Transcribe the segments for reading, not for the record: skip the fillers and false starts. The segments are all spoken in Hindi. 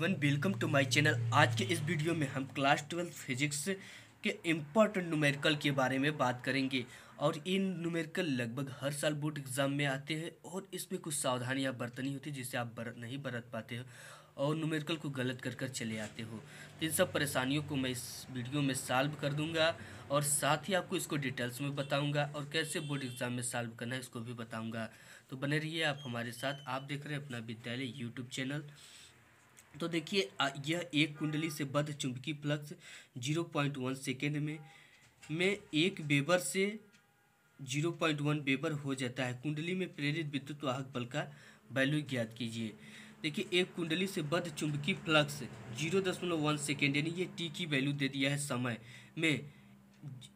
Everyone, welcome to my channel. आज के इस वीडियो में हम क्लास 12 फिजिक्स के इम्पोर्टेंट न्यूमेरिकल के बारे में बात करेंगे। और इन न्यूमेरिकल लगभग हर साल बोर्ड एग्जाम में आते हैं और इसमें कुछ सावधानियां बरतनी होती है जिससे आप नहीं बरत पाते हो और न्यूमेरिकल को गलत कर चले आते हो। तो इन सब परेशानियों को मैं इस वीडियो में सॉल्व कर दूंगा और साथ ही आपको इसको डिटेल्स में बताऊंगा और कैसे बोर्ड एग्जाम में सॉल्व करना है इसको भी बताऊंगा। तो बने रहिए आप हमारे साथ। आप देख रहे हैं अपना विद्यालय यूट्यूब चैनल। तो देखिए, यह एक कुंडली से बद्ध चुंबकीय फ्लक्स 0.1 सेकेंड में 1 वेबर से 0.1 वेबर हो जाता है। कुंडली में प्रेरित विद्युत वाहक बल का वैल्यू ज्ञात कीजिए। देखिए, एक कुंडली से बद्ध चुंबकीय फ्लक्स 0.1 सेकेंड यानी ये टी की वैल्यू दे दिया है समय में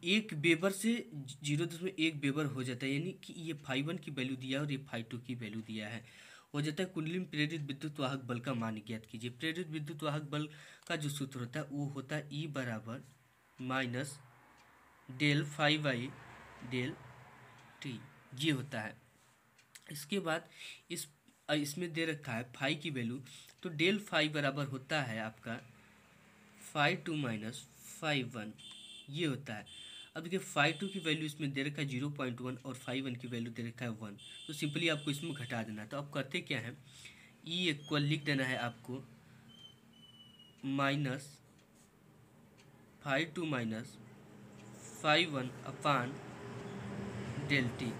1 वेबर से 0.1 वेबर हो जाता है, यानी कि ये φ1 की वैल्यू दिया है और ये φ2 की वैल्यू दिया है। हो जाता है कुंडली में प्रेरित विद्युत वाहक बल का मान ज्ञात कीजिए। प्रेरित विद्युत वाहक बल का जो सूत्र होता है वो होता है E बराबर minus del phi by del T, ये होता है। इसके बाद इसमें दे रखा है फाई की वैल्यू, तो डेल फाई बराबर होता है आपका φ2 माइनस φ1, ये होता है। अब देखिए φ2 की वैल्यू इसमें दे रखा है 0.1 और φ1 की वैल्यू दे रखा है 1, तो सिंपली आपको इसमें घटा देना है। तो आप करते क्या है, E इक्वल लिख देना है आपको minus φ2 minus φ1 upon del T.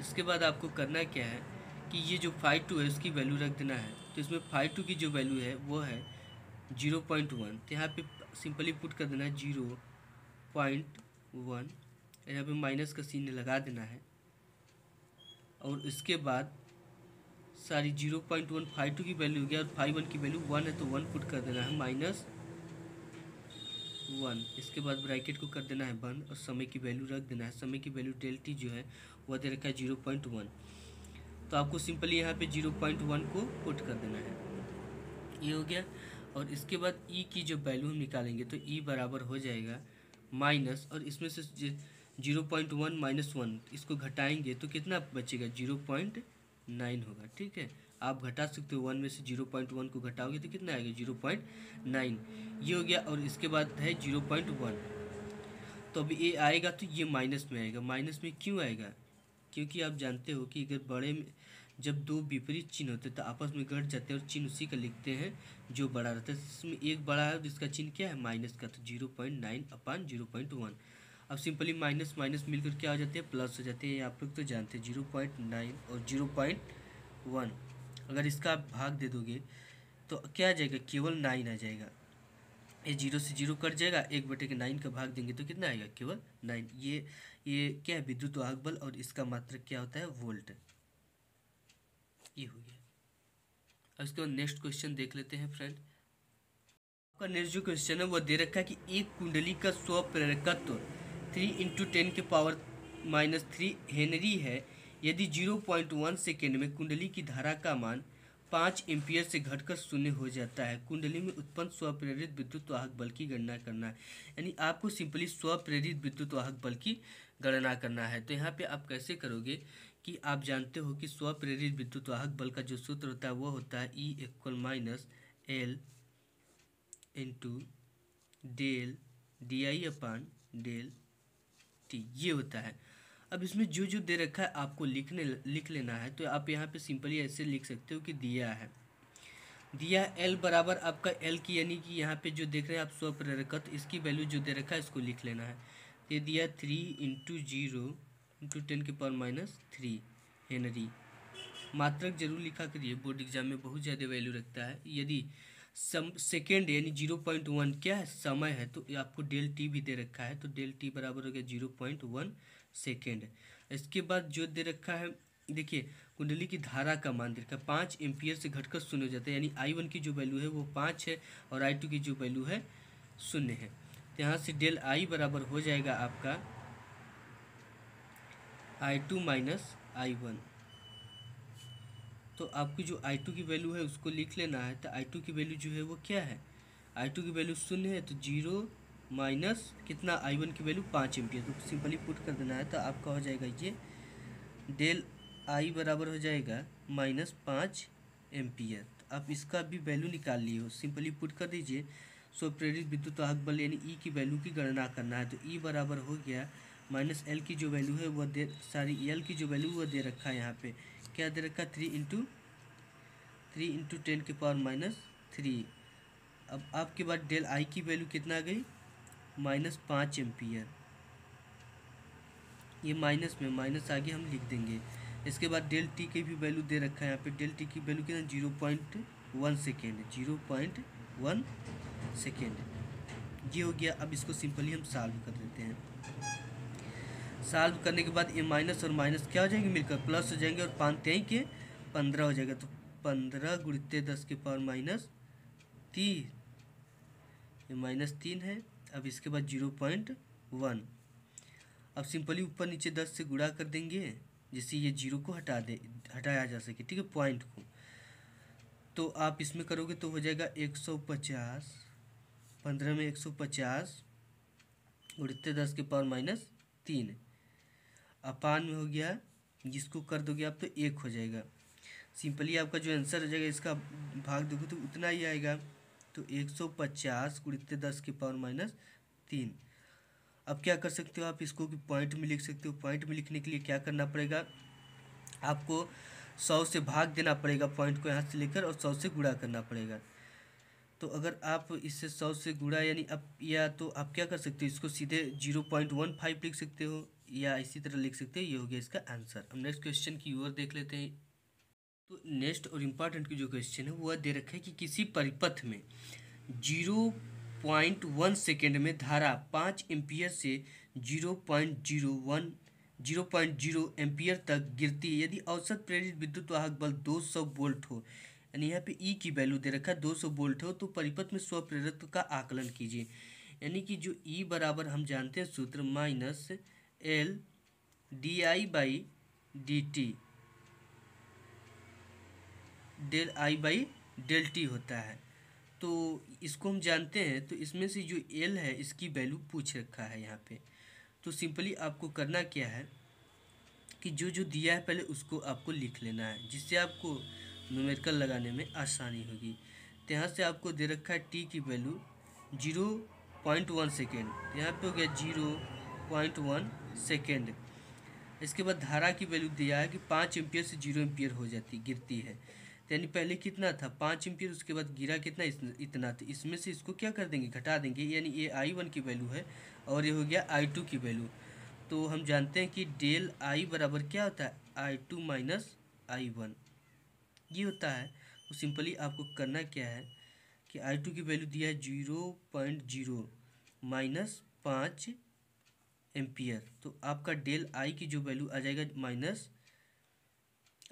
इसके बाद आपको करना क्या है कि ये जो φ2 है उसकी वैल्यू रख देना है। तो इसमें φ2 की जो वैल्यू है वो है 0.1, तो यहाँ पे सिंपली पुट कर देना है 0.1, यहाँ पे माइनस का चिन्ह लगा देना है। और इसके बाद सारी 0.1 φ2 की वैल्यू हो गया और φ1 की वैल्यू 1 है, तो 1 पुट कर देना है माइनस 1। इसके बाद ब्रैकेट को कर देना है बंद और समय की वैल्यू रख देना है। समय की वैल्यू डेल टी जो है वह दे रखा है 0.1, तो आपको सिंपली यहाँ पे 0.1 को पुट कर देना है, ये हो गया। और इसके बाद E की जो वैल्यू हम निकालेंगे तो E बराबर हो जाएगा माइनस, और इसमें से 0.1 माइनस 1 इसको घटाएंगे तो कितना बचेगा 0.9 होगा। ठीक है, आप घटा सकते हो 1 में से 0.1 को घटाओगे तो कितना आएगा 0.9, ये हो गया। और इसके बाद है 0.1, तो अब ये आएगा तो ये माइनस में आएगा। माइनस में क्यों आएगा, क्योंकि आप जानते हो कि अगर बड़े में जब दो विपरीत चिन्ह होते हैं तो आपस में घट जाते हैं और चिन्ह उसी का लिखते हैं जो बड़ा रहता है। इसमें एक बड़ा है तो इसका चिन्ह क्या है माइनस का, तो 0.9 अपान 0.1। अब सिंपली माइनस माइनस मिलकर क्या हो जाते हैं प्लस हो जाते हैं, आप लोग तो जानते हैं 0.9 और 0.1। अगर इसका आप भाग दे दोगे तो क्या आ जाएगा, केवल 9 आ जाएगा। ये 0 से 0 कट जाएगा, 1/9 का भाग देंगे तो कितना आएगा केवल 9। ये क्या है विद्युत वाहक बल और इसका मात्रक क्या होता है वोल्ट, ये हो गया। अब इसके बाद नेक्स्ट क्वेश्चन देख लेते हैं फ्रेंड। आपका नेक्स्ट जो क्वेश्चन है वो दे रखा है कि एक कुंडली का स्वप्रेरकत्व 3 × 10⁻³ हेनरी है। यदि 0.1 सेकेंड में कुंडली की धारा का मान 5 एम्पियर से घटकर 0 हो जाता है, कुंडली में उत्पन्न स्वप्रेरित विद्युत वाहक बल की गणना करना है। यानी आपको सिंपली स्वप्रेरित विद्युत वाहक बल की गणना करना है। तो यहाँ पे आप कैसे करोगे कि आप जानते हो कि स्वप्रेरित विद्युत वाहक बल का जो सूत्र होता है वो होता है E equal minus L into del D I upon del T, ये होता है। अब इसमें जो जो दे रखा है आपको लिख लेना है। तो आप यहाँ पे सिंपली ऐसे लिख सकते हो कि दिया है एल बराबर आपका एल की, यानी कि यहाँ पे जो देख रहे हैं आप स्वप्रेरकत्व, इसकी वैल्यू जो दे रखा है इसको लिख लेना है। ये दिया 3 × 0 × 10⁻³ हेनरी। मात्रक जरूर लिखा करिए, बोर्ड एग्जाम में बहुत ज़्यादा वैल्यू रखता है। यदि सेकेंड यानी 0.1 क्या है समय है तो आपको डेल टी भी दे रखा है, तो डेल टी बराबर हो गया 0.1 सेकेंड। इसके बाद जो दे रखा है देखिए कुंडली की धारा का मान दे रखा है 5 एम्पियर से घटकर 0 हो जाता है, यानी I1 की जो वैल्यू है वो 5 है और I2 की जो वैल्यू है 0 है। तो यहाँ से डेल I बराबर हो जाएगा आपका I2 माइनस I1। तो आपकी जो I2 की वैल्यू है उसको लिख लेना है। तो I2 की वैल्यू जो है वो क्या है, I2 की वैल्यू 0 है, तो 0 माइनस कितना I1 की वैल्यू 5 एम्पियर, तो सिंपली पुट कर देना है। तो आपका हो जाएगा ये डेल I बराबर हो जाएगा -5 एम्पियर। तो आप इसका भी वैल्यू निकाल लिए हो, सिंपली पुट कर दीजिए। सो प्रेरित विद्युत वाहक बल यानी ई की वैल्यू की गणना करना है। तो ई बराबर हो गया माइनस एल की जो वैल्यू है वह एल की जो वैल्यू वह दे रखा है यहाँ पे, क्या दे रखा है 3 × 10⁻³ अब आपके बाद डेल आई की वैल्यू कितना आ गई -5 एम्पियर। ये माइनस में माइनस आगे हम लिख देंगे। इसके बाद डेल टी की भी वैल्यू दे रखा है यहाँ पे, डेल टी की वैल्यू कितना 0.1 सेकेंड, 0.1 सेकेंड। ये हो गया। अब इसको सिंपली हम सॉल्व कर देते हैं। सॉल्व करने के बाद ये माइनस और माइनस क्या हो जाएंगे मिलकर प्लस हो जाएंगे और 5 3 के 15 हो जाएगा। तो 15 × 10⁻³ ये -3 है। अब इसके बाद 0.1। अब सिंपली ऊपर नीचे 10 से गुणा कर देंगे जिससे ये 0 को हटाया जा सके, ठीक है, पॉइंट को। तो आप इसमें करोगे तो हो जाएगा 150, 15 में 150 × 10⁻³ अपान में हो गया, जिसको कर दोगे आप तो 1 हो जाएगा। सिंपली आपका जो आंसर हो जाएगा इसका भाग दोगे तो उतना ही आएगा। तो 150 × 10⁻³ अब क्या कर सकते हो आप इसको भी पॉइंट में लिख सकते हो। पॉइंट में लिखने के लिए क्या करना पड़ेगा, आपको 100 से भाग देना पड़ेगा पॉइंट को यहाँ से लेकर, और 100 से गुणा करना पड़ेगा। तो अगर आप इससे 100 से गुणा यानी अब या तो आप क्या कर सकते हो, इसको सीधे 0.15 लिख सकते हो या इसी तरह लिख सकते हो। ये हो गया इसका आंसर। अब नेक्स्ट क्वेश्चन की ओर देख लेते हैं। तो नेक्स्ट और इम्पॉर्टेंट की जो क्वेश्चन है वह दे रखा है कि किसी परिपथ में 0.1 सेकेंड में धारा 5 एम्पियर से 0.0 एम्पियर तक गिरती है यदि औसत प्रेरित विद्युत वाहक बल 200 वोल्ट हो। यानी यहाँ पे ई की वैल्यू दे रखा है 200 वोल्ट हो, तो परिपथ में स्व प्रेरित्व का आकलन कीजिए। यानी कि जो ई बराबर हम जानते हैं सूत्र -L di/dt del I by del T होता है। तो इसको हम जानते हैं। तो इसमें से जो एल है इसकी वैल्यू पूछ रखा है यहाँ पे। तो सिंपली आपको करना क्या है कि जो जो दिया है पहले उसको आपको लिख लेना है, जिससे आपको न्यूमेरिकल लगाने में आसानी होगी। तो यहाँ से आपको दे रखा है टी की वैल्यू 0.1 सेकेंड, यहाँ पे हो गया 0.1 सेकेंड। इसके बाद धारा की वैल्यू दिया है कि 5 एम्पियर से 0 एम्पियर हो जाती गिरती है। यानी पहले कितना था 5 एम्पियर, उसके बाद गिरा कितना इतना। तो इसमें से इसको क्या कर देंगे घटा देंगे, यानी ये I1 की वैल्यू है और ये हो गया I2 की वैल्यू। तो हम जानते हैं कि डेल आई बराबर क्या होता है I2 - I1 ये होता है। तो सिंपली आपको करना क्या है कि I2 की वैल्यू दिया है 0.0 -5 एम्पियर। तो आपका डेल आई की जो वैल्यू आ जाएगा माइनस,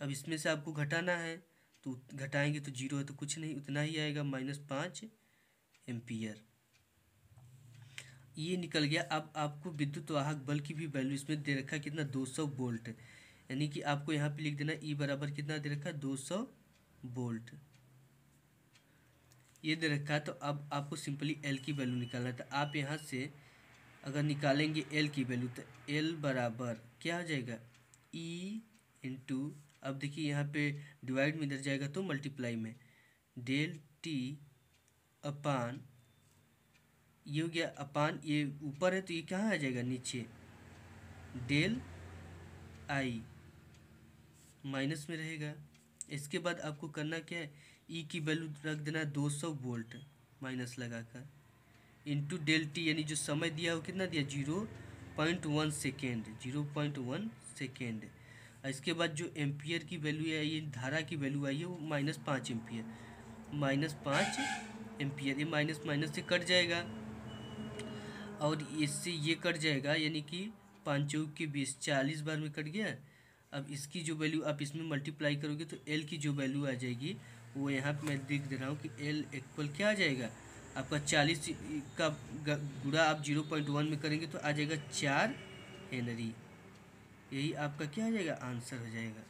अब इसमें से आपको घटाना है तो घटाएंगे तो 0 है तो कुछ नहीं, उतना ही आएगा -5 एम्पियर। ये निकल गया। अब आपको विद्युत वाहक बल की भी वैल्यू इसमें दे रखा है कितना 200 वोल्ट। यानी कि आपको यहाँ पे लिख देना ई बराबर कितना दे रखा है 200 वोल्ट ये दे रखा है। तो अब आपको सिंपली एल की वैल्यू निकालना है। तो आप यहाँ से अगर निकालेंगे एल की वैल्यू तो एल बराबर क्या हो जाएगा ई इंटू, अब देखिए यहाँ पे डिवाइड में इधर जाएगा तो मल्टीप्लाई में डेल टी अपान, ये हो गया अपान, ये ऊपर है तो ये कहाँ आ जाएगा नीचे डेल आई माइनस में रहेगा। इसके बाद आपको करना क्या है ई की वैल्यू रख देना 200 वोल्ट माइनस लगाकर इंटू डेल टी, यानी जो समय दिया वो कितना दिया 0.1 सेकेंड, 0.1 सेकेंड। इसके बाद जो एम्पियर की वैल्यू है ये धारा की वैल्यू आई है वो -5 एम्पियर, -5 एम्पियर। ये माइनस माइनस से कट जाएगा और इससे ये कट जाएगा, यानी कि 5 चौक के 20 40 बार में कट गया। अब इसकी जो वैल्यू आप इसमें मल्टीप्लाई करोगे तो एल की जो वैल्यू आ जाएगी वो यहाँ पे मैं देख दे रहा हूँ कि एल इक्वल क्या आ जाएगा आपका 40 का गुणा आप 0.1 में करेंगे तो आ जाएगा 4 हेनरी। यही आपका क्या आ जाएगा आंसर हो जाएगा।